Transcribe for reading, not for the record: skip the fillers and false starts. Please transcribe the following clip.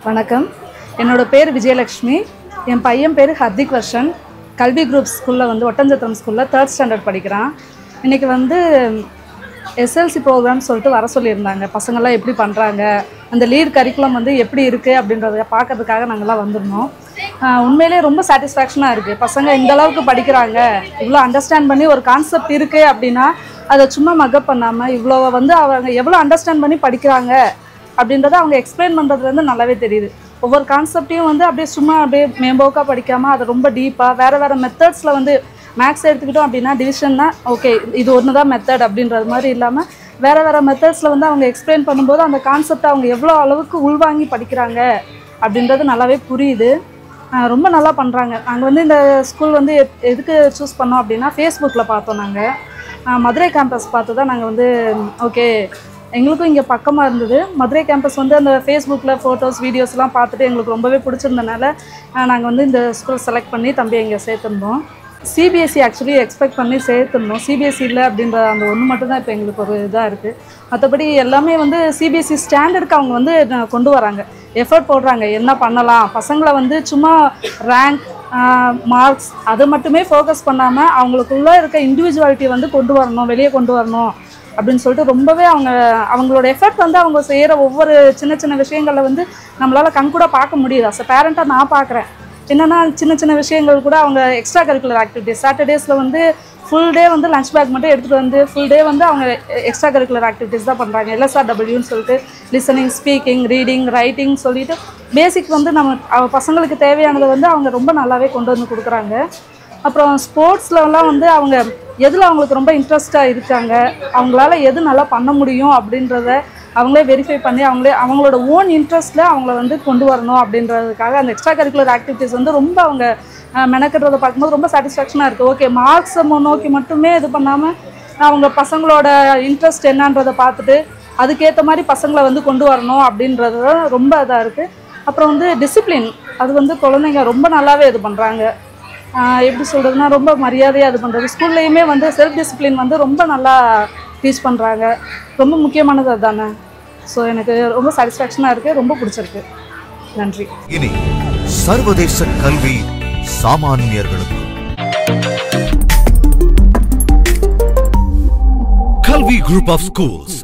வணக்கம். என்னோட பேர் விஜயலட்சுமி. என் பையன் பேர் ஹர்திக் வர்ஷன். கல்வி குரூப் ஸ்கூலில் வந்து ஒட்டஞ்சத்திரம் ஸ்கூலில் 3rd ஸ்டாண்டர்ட் படிக்கிறான். இன்றைக்கி வந்து எஸ்எல்சி ப்ரோக்ராம் சொல்லிட்டு வர சொல்லியிருந்தாங்க. பசங்கள்லாம் எப்படி பண்ணுறாங்க, அந்த லீட் கரிக்குலம் வந்து எப்படி இருக்குது அப்படின்றத பார்க்கறதுக்காக நாங்கள்லாம் வந்திருந்தோம். உண்மையிலே ரொம்ப சாட்டிஸ்ஃபேக்ஷனாக இருக்குது. பசங்க இந்தளவுக்கு படிக்கிறாங்க, இவ்வளோ அண்டர்ஸ்டாண்ட் பண்ணி ஒரு கான்செப்ட் இருக்குது அப்படின்னா அதை சும்மா மக்கப் பண்ணாமல் இவ்வளோ வந்து அவங்க எவ்வளோ அண்டர்ஸ்டாண்ட் பண்ணி படிக்கிறாங்க அப்படின்றத அவங்க எக்ஸ்பிளைன் பண்ணுறதுலேருந்து நல்லாவே தெரியுது. ஒவ்வொரு கான்செப்டையும் வந்து அப்படியே சும்மா அப்படியே மேம்போக்காக படிக்காமல் அதை ரொம்ப டீப்பாக வேறு மெத்தட்ஸில் வந்து மேக்ஸ் எடுத்துக்கிட்டோம் அப்படின்னா டிவிஷன்னா ஓகே இது ஒன்று தான் மெத்தட் அப்படின்றது மாதிரி இல்லாமல் வேறு மெத்தட்ஸில் வந்து அவங்க எக்ஸ்பிளைன் பண்ணும்போது அந்த கான்செப்டை அவங்க எவ்வளோ அளவுக்கு உள்வாங்கி படிக்கிறாங்க அப்படின்றது நல்லாவே புரியுது. ரொம்ப நல்லா பண்ணுறாங்க. நாங்கள் வந்து இந்த ஸ்கூல் வந்து எதுக்கு சூஸ் பண்ணோம் அப்படின்னா ஃபேஸ்புக்கில் பார்த்தோம். நாங்கள் மதுரை கேம்பஸ் பார்த்து தான் நாங்கள் வந்து ஓகே எங்களுக்கும் இங்கே பக்கமாக இருந்தது. மதுரை கேம்பஸ் வந்து அந்த ஃபேஸ்புக்கில் ஃபோட்டோஸ் வீடியோஸ்லாம் பார்த்துட்டு எங்களுக்கு ரொம்பவே பிடிச்சிருந்தனால நாங்கள் வந்து இந்த ஸ்கூல் செலக்ட் பண்ணி தம்பியை இங்கே சேர்த்துருந்தோம். சிபிஎஸ்சி ஆக்சுவலி எக்ஸ்பெக்ட் பண்ணி சேர்த்துருந்தோம். சிபிஎஸ்சி இல்லை அப்படின்ற அந்த ஒன்று மட்டும்தான் இப்போ எங்களுக்கு ஒரு இதாக இருக்குது. மற்றபடி எல்லாமே வந்து சிபிஎஸ்சி ஸ்டாண்டர்டுக்கு அவங்க வந்து கொண்டு வராங்க, எஃபர்ட் போடுறாங்க. என்ன பண்ணலாம், பசங்களை வந்து சும்மா ரேங்க் மார்க்ஸ் அதை மட்டுமே ஃபோக்கஸ் பண்ணாமல் அவங்களுக்குள்ளே இருக்க இண்டிவிஜுவாலிட்டி வந்து கொண்டு வரணும், வெளியே கொண்டு வரணும் அப்படின்னு சொல்லிட்டு ரொம்பவே அவங்களோட எஃபர்ட் வந்து அவங்க செய்கிற ஒவ்வொரு சின்ன விஷயங்களில் வந்து நம்மளால் கண்கூட பார்க்க முடியுது. அஸ் அ பேரண்ட்டாக நான் பார்க்குறேன். என்னென்னா சின்ன விஷயங்கள் கூட அவங்க எக்ஸ்ட்ரா கரிக்குலர் ஆக்டிவிட்டிஸ் சாட்டர்டேஸில் வந்து ஃபுல் டே வந்து லஞ்ச் பேக் மட்டும் எடுத்துகிட்டு வந்து ஃபுல் டே வந்து அவங்க எக்ஸ்ட்ரா கரிக்குலர் ஆக்டிவிட்டிஸ் தான் பண்ணுறாங்க. LSRWன்னு சொல்லிட்டு லிசனிங், ஸ்பீக்கிங், ரீடிங், ரைட்டிங் சொல்லிட்டு பேசிக் வந்து நம்ம பசங்களுக்கு தேவையானதை வந்து அவங்க ரொம்ப நல்லாவே கொண்டு வந்து கொடுக்குறாங்க. அப்புறம் ஸ்போர்ட்ஸ்லலாம் வந்து அவங்க எதில் அவங்களுக்கு ரொம்ப இன்ட்ரெஸ்ட்டாக இருக்காங்க, அவங்களால எது நல்லா பண்ண முடியும் அப்படின்றத அவங்களே வெரிஃபை பண்ணி அவங்களோட ஓன் இன்ட்ரெஸ்ட்டில் அவங்கள வந்து கொண்டு வரணும் அப்படின்றதுக்காக அந்த எக்ஸ்ட்ரா கரிக்குலர் ஆக்டிவிட்டீஸ் வந்து ரொம்ப அவங்க மெனக்கட்டுறதை பார்க்கும்போது ரொம்ப சாட்டிஸ்ஃபேக்ஷனாக இருக்குது. ஓகே மார்க்ஸை நோக்கி மட்டுமே இது பண்ணாமல் அவங்க பசங்களோட இன்ட்ரெஸ்ட் என்னன்றதை பார்த்துட்டு அதுக்கேற்ற மாதிரி பசங்களை வந்து கொண்டு வரணும் அப்படின்றது ரொம்ப இதாக இருக்குது. அப்புறம் வந்து டிசிப்ளின், அது வந்து குழந்தைங்க ரொம்ப நல்லாவே இது பண்ணுறாங்க. எப்படி சொல்கிறதுனா ரொம்ப மரியாதையாக இது பண்ணுறது. ஸ்கூல்லையுமே வந்து செல்ஃப் டிசிப்ளின் வந்து ரொம்ப நல்லா டீச் பண்ணுறாங்க. ரொம்ப முக்கியமானது அதுதானே. ஸோ எனக்கு ரொம்ப சாட்டிஸ்ஃபேக்ஷனாக இருக்குது, ரொம்ப பிடிச்சிருக்கு. நன்றி. இனி சர்வதேச கல்வி சாமானியர்களுக்கு கல்வி குரூப் ஆஃப் ஸ்கூல்ஸ்